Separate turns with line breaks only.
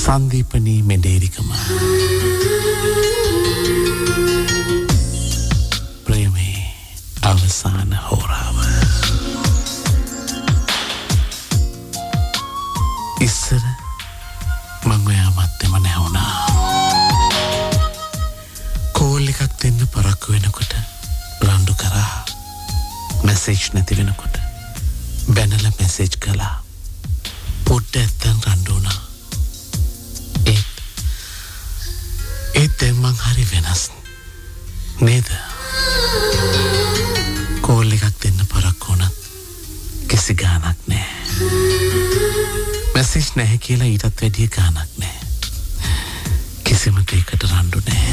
සන්දීපනී මෙඩේරිකම ප්‍රේමේ අවසාන හෝරාව ඉස්සර මං ඔයා මත්තෙම නැවුණා කෝල් එකක් දෙන්න පරක්කු වෙනකොට රණ්ඩු කරා මැසේජ් නැති වෙනකොට බැනල මැසේජ් කළා පොඩ්ඩ ඇත්තන් රණ්ඩු වුණා ඒත් දැන් මං හරි වෙනස් නේද කෝල් එකක් දෙන්න පරක්කු වුණත් කිසි ගානක් නෑ මැසේජ් නැහැ කියලා ඊටත් වැඩිය ගානක් නෑ කිසිම දෙයකට රණ්ඩු නෑ